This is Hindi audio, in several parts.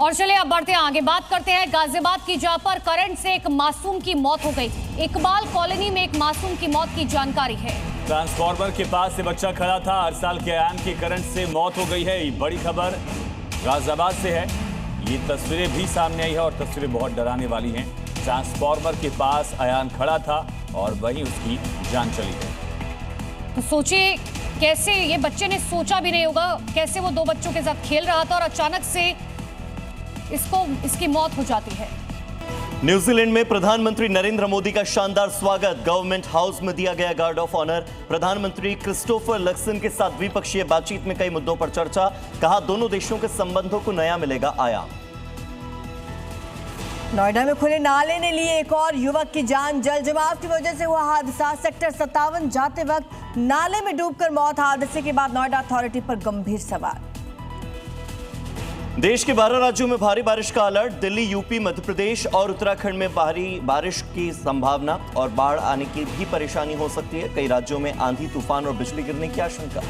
और चलिए अब बढ़ते हैं आगे, बात करते हैं गाजियाबाद की, जहां पर करंट से एक मासूम की मौत हो गई। इकबाल कॉलोनी में एक मासूम की मौत की जानकारी है। ट्रांसफार्मर के पास से बच्चा खड़ा था, हर साल के आयाम की करंट से मौत हो गई है। ये बड़ी खबर गाजियाबाद से है। ये तस्वीरें भी सामने आई है और तस्वीरें बहुत डराने वाली हैं। ट्रांसफार्मर के पास अयान खड़ा था और वहीं उसकी जान चली गई। तो सोचिए कैसे ये बच्चे ने सोचा भी नहीं होगा, कैसे वो दो बच्चों के साथ खेल रहा था और अचानक से इसकी मौत हो जाती है। न्यूजीलैंड में प्रधानमंत्री नरेंद्र मोदी का शानदार स्वागत, गवर्नमेंट हाउस में दिया गया गार्ड ऑफ ऑनर। प्रधानमंत्री क्रिस्टोफर लक्सन के साथ द्विपक्षीय बातचीत में कई मुद्दों पर चर्चा, कहा दोनों देशों के संबंधों को नया मिलेगा आयाम। नोएडा में खुले नाले ने लिए एक और युवक की जान, जल जमाव की वजह से हुआ हादसा। सेक्टर 57 जाते वक्त नाले में डूबकर मौत। हादसे के बाद नोएडा अथॉरिटी पर गंभीर सवाल। देश के 12 राज्यों में भारी बारिश का अलर्ट, दिल्ली, यूपी, मध्य प्रदेश और उत्तराखंड में भारी बारिश की संभावना और बाढ़ आने की भी परेशानी हो सकती है। कई राज्यों में आंधी, तूफान और बिजली गिरने की आशंका।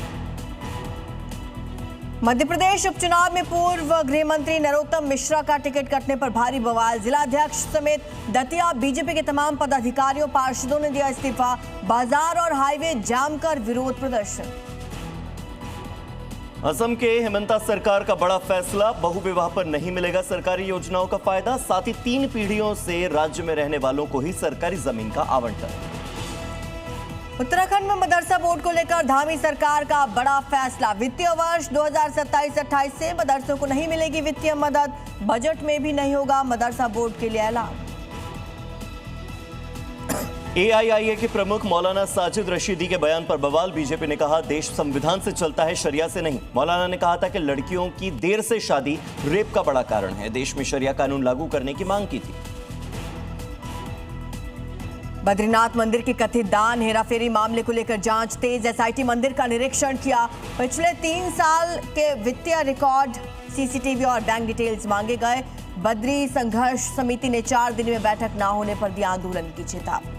मध्य प्रदेश उपचुनाव में पूर्व गृह मंत्री नरोत्तम मिश्रा का टिकट कटने पर भारी बवाल। जिलाध्यक्ष समेत दतिया बीजेपी के तमाम पदाधिकारियों, पार्षदों ने दिया इस्तीफा। बाजार और हाईवे जाम कर विरोध प्रदर्शन। असम के हेमंता सरकार का बड़ा फैसला, बहुविवाह पर नहीं मिलेगा सरकारी योजनाओं का फायदा। साथ ही 3 पीढ़ियों से राज्य में रहने वालों को ही सरकारी जमीन का आवंटन। उत्तराखंड में मदरसा बोर्ड को लेकर धामी सरकार का बड़ा फैसला। वित्तीय वर्ष 2027-28 से मदरसों को नहीं मिलेगी वित्तीय मदद। बजट में भी नहीं होगा मदरसा बोर्ड के लिए ऐलान। AIIA के प्रमुख मौलाना साजिद रशीदी के बयान पर बवाल। बीजेपी ने कहा देश संविधान से चलता है, शरिया से नहीं। मौलाना ने कहा था कि लड़कियों की देर से शादी रेप का बड़ा कारण है। देश में शरिया कानून लागू करने की मांग की थी। बद्रीनाथ मंदिर के कथित दान हेराफेरी मामले को लेकर जांच तेज। SIT मंदिर का निरीक्षण किया। पिछले 3 साल के वित्तीय रिकॉर्ड, CCTV और बैंक डिटेल्स मांगे गए। बद्री संघर्ष समिति ने 4 दिन में बैठक न होने पर दिया आंदोलन की चेतावनी।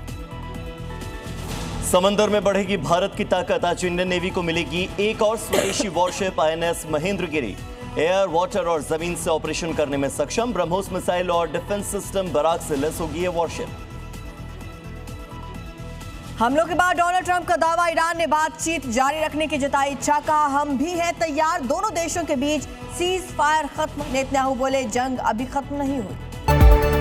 समंदर में बढ़ेगी भारत की ताकत, आज इंडियन नेवी को मिलेगी एक और स्वदेशी worship INS Mahendragiri. Air, water और जमीन से ऑपरेशन करने में सक्षम। ब्रह्मोस मिसाइल और डिफेंस सिस्टम बराक से लैस होगी ये वॉरशिप। हमलों के बाद डोनाल्ड ट्रंप का दावा, ईरान ने बातचीत जारी रखने की जताई इच्छा। कहा हम भी हैं तैयार, दोनों देशों के बीच सीज फायर खत्म। नेतन्याहू बोले जंग अभी खत्म नहीं हुई।